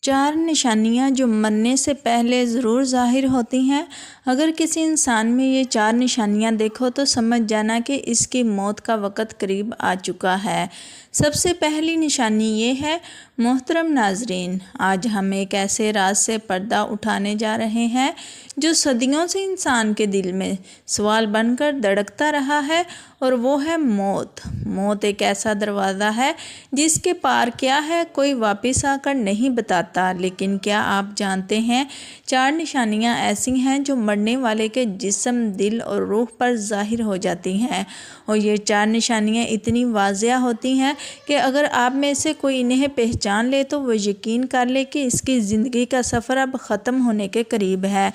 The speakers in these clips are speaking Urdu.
4 نشانیاں جو مرنے سے پہلے ضرور ظاہر ہوتی ہیں۔ اگر کسی انسان میں یہ 4 نشانیاں دیکھو تو سمجھ جانا کہ اس کی موت کا وقت قریب آ چکا ہے۔ سب سے پہلی نشانی یہ ہے، محترم ناظرین، آج ہم ایک ایسے راز سے پردہ اٹھانے جا رہے ہیں جو صدیوں سے انسان کے دل میں سوال بن کر دھڑکتا رہا ہے، اور وہ ہے موت۔ موت ایک ایسا دروازہ ہے جس کے پار کیا ہے کوئی واپس آ کر نہیں بتاتا، لیکن کیا آپ جانتے ہیں 4 نشانیاں ایسی ہیں جو مرنے والے کے جسم، دل اور روح پر ظاہر ہو جاتی ہیں، اور یہ 4 نشانیاں اتنی واضح ہوتی ہیں کہ اگر آپ میں سے کوئی انہیں پہچان لے تو وہ یقین کر لے کہ اس کی زندگی کا سفر اب ختم ہونے کے قریب ہے۔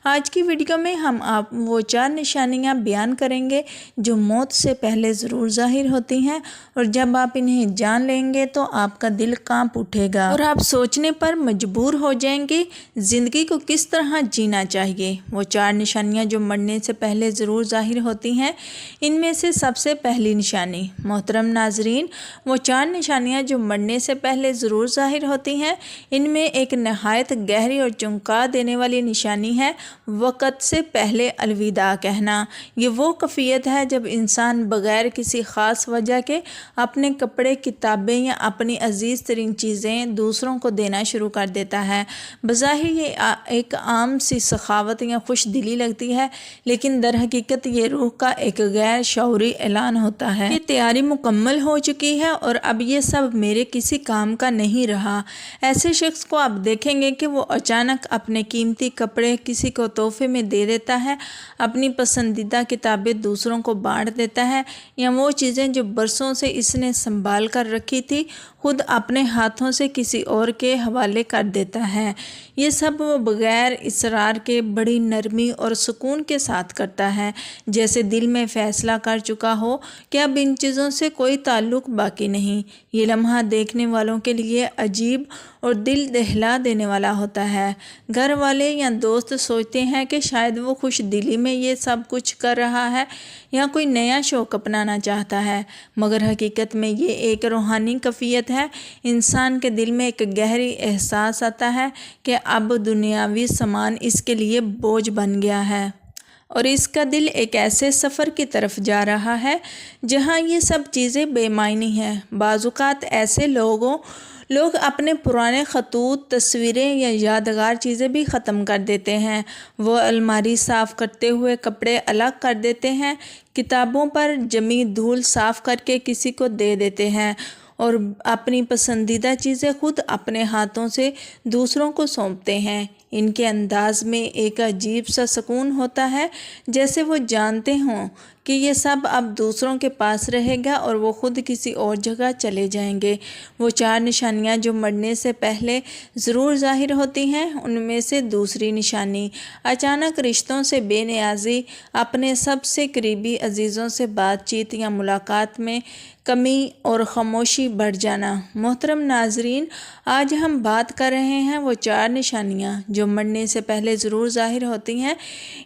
آج کی ویڈیو میں ہم آپ وہ 4 نشانیاں بیان کریں گے جو موت سے پہلے ضرور ظاہر ہوتی ہیں، اور جب آپ انہیں جان لیں گے تو آپ کا دل کانپ اٹھے گا اور آپ سوچنے پر مجبور ہو جائیں گے زندگی کو کس طرح جینا چاہیے۔ وہ 4 نشانیاں جو مرنے سے پہلے ضرور ظاہر ہوتی ہیں، ان میں سے سب سے پہلی نشانی، محترم ناظرین، وہ 4 نشانیاں جو مرنے سے پہلے ضرور ظاہر ہوتی ہیں، ان میں ایک نہایت گہری اور چونکا دینے والی نشانی ہے وقت سے پہلے الوداع کہنا۔ یہ وہ کیفیت ہے جب انسان بغیر کسی خاص وجہ کے اپنے کپڑے، کتابیں یا اپنی عزیز ترین چیزیں دوسروں کو دینا شروع کر دیتا ہے۔ بظاہر یہ ایک عام سی سخاوت یا خوش دلی لگتی ہے، لیکن در حقیقت یہ روح کا ایک غیر شعوری اعلان ہوتا ہے۔ یہ تیاری مکمل ہو چکی ہے اور اب یہ سب میرے کسی کام کا نہیں رہا۔ ایسے شخص کو آپ دیکھیں گے کہ وہ اچانک اپنے قیمتی کپڑے کسی کو تحفے میں دے دیتا ہے، اپنی پسندیدہ کتابیں دوسروں کو بانٹ دیتا ہے، یا وہ چیزیں جو برسوں سے اس نے سنبھال کر رکھی تھی خود اپنے ہاتھوں سے کسی اور کے حوالے کر دیتا ہے۔ یہ سب وہ بغیر اصرار کے بڑی نرمی اور سکون کے ساتھ کرتا ہے، جیسے دل میں فیصلہ کر چکا ہو کہ اب ان چیزوں سے کوئی تعلق باقی نہیں۔ یہ لمحہ دیکھنے والوں کے لیے عجیب اور دل دہلا دینے والا ہوتا ہے۔ گھر والے یا دوست سوچتے ہیں کہ شاید وہ خوش دلی میں یہ سب کچھ کر رہا ہے یا کوئی نیا شوق اپنانا چاہتا ہے، مگر حقیقت میں یہ ایک روحانی کیفیت ہے۔ انسان کے دل میں ایک گہری احساس آتا ہے کہ اب دنیاوی سامان اس کے لیے بوجھ بن گیا ہے، اور اس کا دل ایک ایسے سفر کی طرف جا رہا ہے جہاں یہ سب چیزیں بے معنی ہیں۔ بعض اوقات ایسے لوگ اپنے پرانے خطوط، تصویریں یا یادگار چیزیں بھی ختم کر دیتے ہیں۔ وہ الماری صاف کرتے ہوئے کپڑے الگ کر دیتے ہیں، کتابوں پر جمی دھول صاف کر کے کسی کو دے دیتے ہیں، اور اپنی پسندیدہ چیزیں خود اپنے ہاتھوں سے دوسروں کو سونپتے ہیں۔ ان کے انداز میں ایک عجیب سا سکون ہوتا ہے، جیسے وہ جانتے ہوں کہ یہ سب اب دوسروں کے پاس رہے گا اور وہ خود کسی اور جگہ چلے جائیں گے۔ وہ 4 نشانیاں جو مرنے سے پہلے ضرور ظاہر ہوتی ہیں، ان میں سے دوسری نشانی، اچانک رشتوں سے بے نیازی، اپنے سب سے قریبی عزیزوں سے بات چیت یا ملاقات میں کمی اور خاموشی بڑھ جانا۔ محترم ناظرین، آج ہم بات کر رہے ہیں وہ 4 نشانیاں جو مرنے سے پہلے ضرور ظاہر ہوتی ہیں۔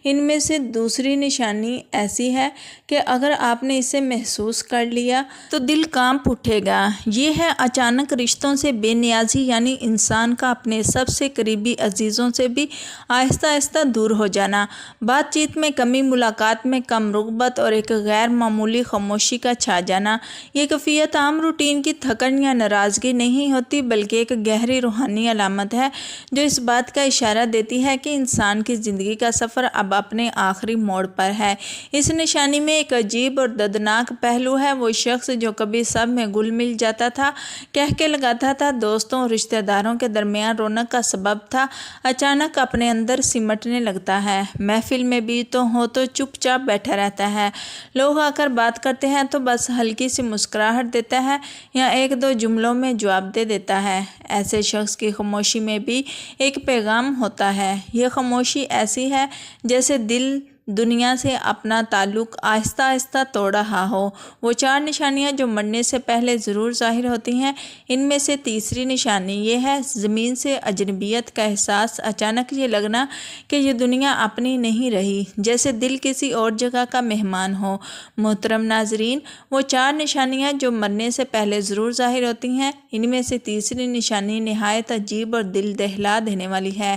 ان میں سے دوسری نشانی ایسی ہے کہ اگر آپ نے اسے محسوس کر لیا تو دل کانپ اٹھے گا۔ یہ ہے اچانک رشتوں سے بے نیازی، یعنی انسان کا اپنے سب سے قریبی عزیزوں سے بھی آہستہ آہستہ دور ہو جانا، بات چیت میں کمی، ملاقات میں کم رغبت اور ایک غیر معمولی خاموشی کا چھا جانا۔ یہ کیفیت عام روٹین کی تھکن یا ناراضگی نہیں ہوتی، بلکہ ایک گہری روحانی علامت ہے جو اس بات کا اشارہ دیتی ہے کہ انسان کی زندگی کا سفر اب اپنے آخری موڑ پر ہے۔ اس نشانی میں ایک عجیب اور دردناک پہلو ہے۔ وہ شخص جو کبھی سب میں گل مل جاتا تھا، کہہ کے لگاتا تھا، دوستوں اور رشتہ داروں کے درمیان رونق کا سبب تھا، اچانک اپنے اندر سمٹنے لگتا ہے۔ محفل میں بھی ہو تو چپ چاپ بیٹھا رہتا ہے، لوگ آ کر بات کرتے ہیں تو بس ہلکی سی مسکراہٹ دیتا ہے یا 1-2 جملوں میں جواب دے دیتا ہے۔ ایسے شخص کی خاموشی میں بھی ایک پیغام ہوتا ہے۔ یہ خاموشی ایسی ہے جیسے دل دنیا سے اپنا تعلق آہستہ آہستہ توڑ رہا ہو۔ وہ 4 نشانیاں جو مرنے سے پہلے ضرور ظاہر ہوتی ہیں، ان میں سے تیسری نشانی یہ ہے زمین سے اجنبیت کا احساس، اچانک یہ لگنا کہ یہ دنیا اپنی نہیں رہی، جیسے دل کسی اور جگہ کا مہمان ہو۔ محترم ناظرین، وہ 4 نشانیاں جو مرنے سے پہلے ضرور ظاہر ہوتی ہیں، ان میں سے تیسری نشانی نہایت عجیب اور دل دہلا دینے والی ہے۔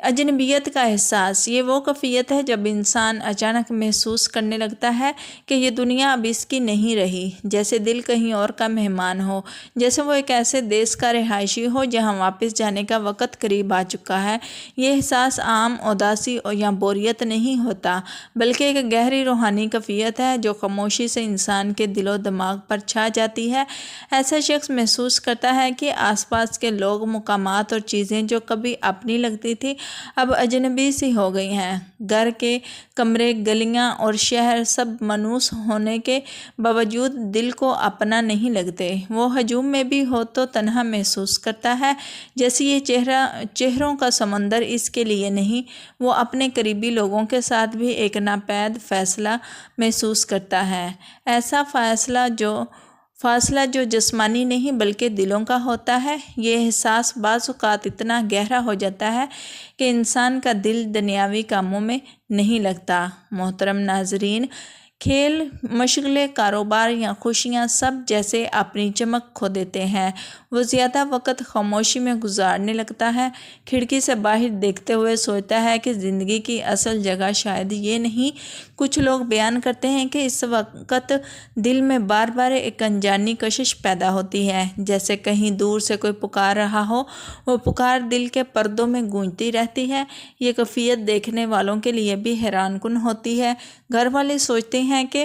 اجنبیت کا احساس، یہ وہ کیفیت ہے جب انسان اچانک محسوس کرنے لگتا ہے کہ یہ دنیا اب اس کی نہیں رہی، جیسے دل کہیں اور کا مہمان ہو، جیسے وہ ایک ایسے دیس کا رہائشی ہو جہاں واپس جانے کا وقت قریب آ چکا ہے۔ یہ احساس عام اداسی یا بوریت نہیں ہوتا، بلکہ ایک گہری روحانی کیفیت ہے جو خاموشی سے انسان کے دل و دماغ پر چھا جاتی ہے۔ ایسا شخص محسوس کرتا ہے کہ آس پاس کے لوگ، مقامات اور چیزیں جو کبھی اپنی لگتی تھی اب اجنبی سی ہو گئی ہیں۔ گھر کے کمرے، گلیاں اور شہر سب مانوس ہونے کے باوجود دل کو اپنا نہیں لگتے۔ وہ ہجوم میں بھی ہو تو تنہا محسوس کرتا ہے، جیسے یہ چہروں کا سمندر اس کے لیے نہیں۔ وہ اپنے قریبی لوگوں کے ساتھ بھی ایک ناپید فاصلہ محسوس کرتا ہے، ایسا فاصلہ جو جسمانی نہیں بلکہ دلوں کا ہوتا ہے۔ یہ احساس بعض اوقات اتنا گہرا ہو جاتا ہے کہ انسان کا دل دنیاوی کاموں میں نہیں لگتا۔ محترم ناظرین، کھیل، مشغلے، کاروبار یا خوشیاں سب جیسے اپنی چمک کھو دیتے ہیں۔ وہ زیادہ وقت خاموشی میں گزارنے لگتا ہے، کھڑکی سے باہر دیکھتے ہوئے سوچتا ہے کہ زندگی کی اصل جگہ شاید یہ نہیں۔ کچھ لوگ بیان کرتے ہیں کہ اس وقت دل میں بار بار ایک انجانی کشش پیدا ہوتی ہے، جیسے کہیں دور سے کوئی پکار رہا ہو۔ وہ پکار دل کے پردوں میں گونجتی رہتی ہے۔ یہ کیفیت دیکھنے والوں کے لیے بھی حیران کن ہوتی ہے۔ گھر والے سوچتے ہیں کہ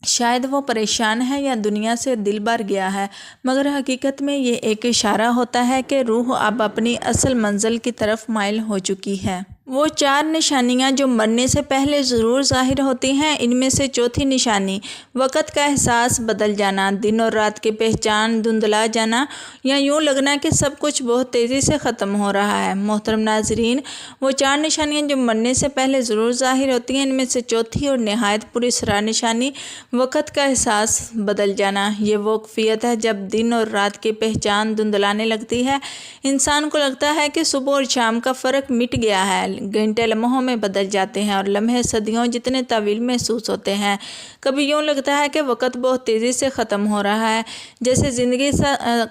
شاید وہ پریشان ہے یا دنیا سے دل بھر گیا ہے، مگر حقیقت میں یہ ایک اشارہ ہوتا ہے کہ روح اب اپنی اصل منزل کی طرف مائل ہو چکی ہے۔ وہ 4 نشانیاں جو مرنے سے پہلے ضرور ظاہر ہوتی ہیں، ان میں سے چوتھی نشانی وقت کا احساس بدل جانا، دن اور رات کی پہچان دھندلا جانا، یا یوں لگنا کہ سب کچھ بہت تیزی سے ختم ہو رہا ہے۔ محترم ناظرین، وہ 4 نشانیاں جو مرنے سے پہلے ضرور ظاہر ہوتی ہیں، ان میں سے چوتھی اور نہایت پراسرار نشانی وقت کا احساس بدل جانا۔ یہ وہ کیفیت ہے جب دن اور رات کی پہچان دھندلانے لگتی ہے۔ انسان کو لگتا ہے کہ صبح اور شام کا فرق مٹ گیا ہے، گھنٹے لمحوں میں بدل جاتے ہیں اور لمحے صدیوں جتنے طویل محسوس ہوتے ہیں۔ کبھی یوں لگتا ہے کہ وقت بہت تیزی سے ختم ہو رہا ہے، جیسے زندگی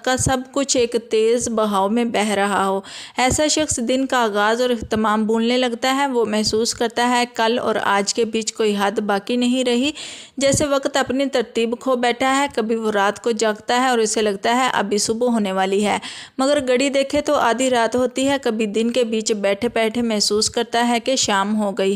کا سب کچھ ایک تیز بہاؤ میں بہہ رہا ہو۔ ایسا شخص دن کا آغاز اور اختتام بھولنے لگتا ہے۔ وہ محسوس کرتا ہے کل اور آج کے بیچ کوئی حد باقی نہیں رہی، جیسے وقت اپنی ترتیب کھو بیٹھا ہے۔ کبھی وہ رات کو جاگتا ہے اور اسے لگتا ہے ابھی صبح ہونے والی ہے، مگر گھڑی دیکھے تو آدھی رات ہوتی ہے۔ کبھی دن کے بیچ بیٹھے بیٹھے محسوس کرتا ہے کہ شام ہو گئی ہے۔